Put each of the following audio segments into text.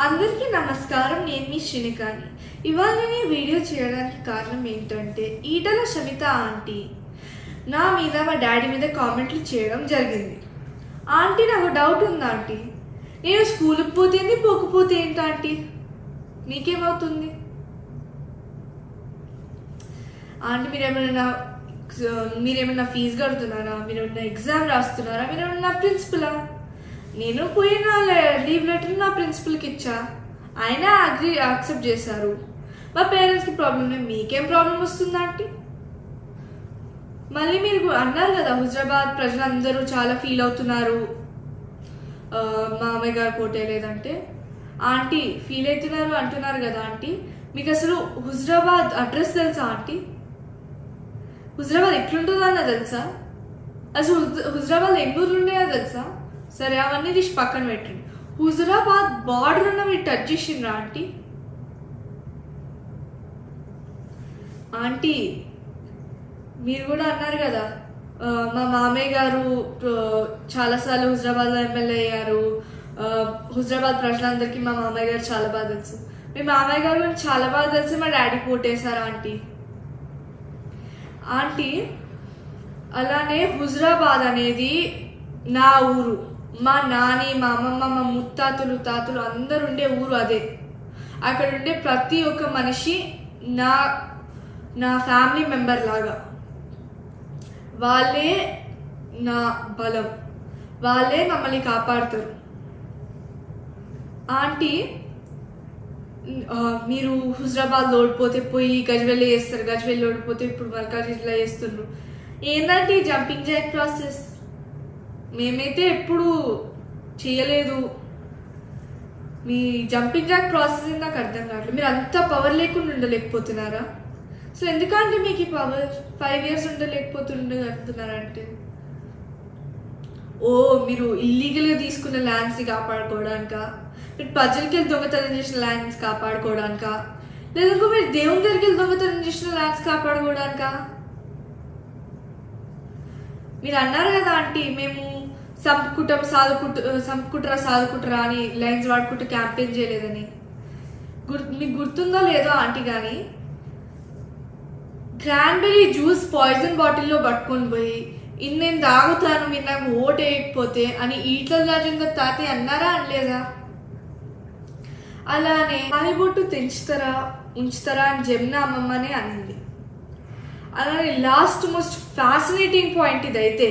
అందరికీ నమస్కారం. నేను మీ శ్రీనికాని. ఇవాళ నేను ఈ వీడియో చేయడానికి కారణం ఏంటంటే ఈటల శమిత ఆంటీ నా మీద మా డాడీ మీద కామెంట్లు చేయడం జరిగింది. ఆంటీ నాకు డౌట్ ఉంది ఆంటీ, నేను స్కూల్కి పోతేంది పోకపోతే ఏంటి ఆంటీ, మీకేమవుతుంది ఆంటీ? మీరేమైనా ఫీజు కడుతున్నారా? మీరేమైనా ఎగ్జామ్ రాస్తున్నారా? మీరేమైనా ప్రిన్సిపలా? నేను పోయిన లీవ్ లెటర్ నా ప్రిన్సిపల్కి ఇచ్చా, ఆయన యాక్సెప్ట్ చేశారు. మా పేరెంట్స్కి ప్రాబ్లం లేదు, మీకేం ప్రాబ్లం వస్తుందా ఆంటీ? మళ్ళీ మీరు అన్నారు కదా, హుజరాబాద్ ప్రజలందరూ చాలా ఫీల్ అవుతున్నారు మామయ్య గారు పోటే లేదంటే. ఆంటీ ఫీల్ అవుతున్నారు అంటున్నారు కదా ఆంటీ, మీకు అసలు హుజరాబాద్ అడ్రస్ తెలుసా ఆంటీ? హుజరాబాద్ ఎట్లుంటుందో అన్న తెలుసా? అసలు హుజరాబాద్ ఎన్ని ఊర్లు ఉన్నాయో తెలుసా? సరే అవన్నీ తీసి పక్కన పెట్టండి. హుజరాబాద్ బార్డర్ ఉన్న మీరు టచ్ చేసిండ్రా ఆంటీ? ఆంటీ మీరు కూడా అన్నారు కదా, మా మామయ్య గారు చాలాసార్లు హుజరాబాద్లో ఎమ్మెల్యే అయ్యారు, హుజరాబాద్ ప్రజలందరికీ మా మామయ్య గారు చాలా బాగా తెలుసు. మీ మామయ్య గారు గురించి చాలా బాగా తెలుసు, మా డాడీ పోటేశారు ఆంటీ. ఆంటీ అలానే హుజరాబాద్ అనేది నా ఊరు, మా నాని మా అమ్మమ్మ మా ముత్తాతలు తాతలు అందరు ఉండే ఊరు అదే. అక్కడ ఉండే ప్రతి ఒక్క మనిషి నా ఫ్యామిలీ మెంబర్ లాగా. వాళ్ళే నా బలం, వాళ్ళే మమ్మల్ని కాపాడుతారు. ఆంటీ మీరు హుజరాబాద్ ఓడిపోతే పోయి గజ్వెల్ చేస్తారు, గజ్వెల్ ఓడిపోతే ఇప్పుడు మల్కాజిగిరిలో చేస్తున్నారు. ఏంటంటే జంపింగ్ జాక్ ప్రాసెస్ మేమైతే ఎప్పుడు చేయలేదు. మీ జంపింగ్ జాక్ ప్రాసెస్ నాకు అర్థం కావట్లేదు. మీరు అంత పవర్ లేకుండా ఉండలేకపోతున్నారా? అసలు ఎందుకంటే మీకు ఈ పవర్ 5 years ఉండలేకపోతుండగలుగుతున్నారంటే, మీరు ఇల్లీగల్గా తీసుకున్న ల్యాండ్స్ని కాపాడుకోవడానిక, మీరు ప్రజలకి వెళ్ళి దొంగతనం చేసిన ల్యాండ్స్ కాపాడుకోవడానిక, లేదంటే మీరు దేవుని దగ్గరికి వెళ్ళి దొంగతనం చేసిన ల్యాండ్స్ కాపాడుకోవడానిక? మీరు అన్నారు కదా ఆంటీ, మేము సంపుకుంటారా సాదుకుంటారా అని లైన్స్ వాడుకుంటూ క్యాంపెయిన్ చేయలేదని. మీకు గుర్తుందో లేదో ఆంటీ, కానీ క్రాన్బెర్రీ జ్యూస్ పాయిజన్ బాటిల్లో పట్టుకొని పోయి నేను తాగుతాను మీరు నాకు ఓటు వేయకపోతే అని ఈటల రాజేందర్ తాతయ్య అన్నారా అనలేదా? అలానే తాలిబొట్టు ఉంచుతారా అని జమున అమ్మమ్మనే అనింది. అలానే లాస్ట్ మోస్ట్ ఫ్యాసినేటింగ్ పాయింట్ ఇదైతే,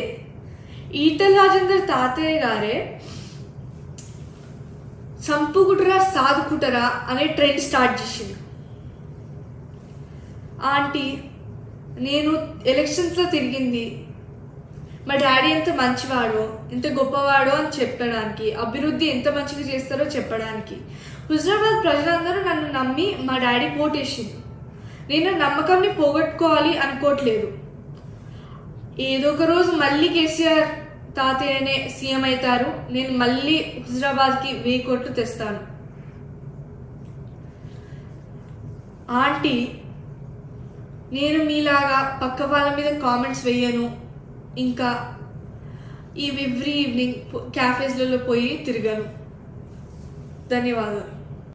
ఈటల రాజేందర్ తాతయ్య గారే సంపుకుంటారా సాదుకుంటారా అనే ట్రెండ్ స్టార్ట్ చేసింది. ఆంటీ నేను ఎలక్షన్స్లో తిరిగింది మా డాడీ ఎంత మంచివాడో ఎంత గొప్పవాడో అని చెప్పడానికి, అభివృద్ధి ఎంత మంచిగా చేస్తారో చెప్పడానికి. హుజరాబాద్ ప్రజలందరూ నన్ను నమ్మి మా డాడీ ఓటేసింది. నేను నమ్మకాన్ని పోగొట్టుకోవాలి అనుకోవట్లేదు. ఏదో ఒక రోజు మళ్ళీ కేసీఆర్ తాతయ్యనే సీఎం అవుతారు, నేను మళ్ళీ హుజరాబాద్కి 1000 కోట్లు తెస్తాను. ఆంటీ నేను మీలాగా పక్క వాళ్ళ మీద కామెంట్స్ వేయను, ఇంకా ఎవ్రీ ఈవినింగ్ క్యాఫేస్లలో పోయి తిరగను. ధన్యవాదాలు.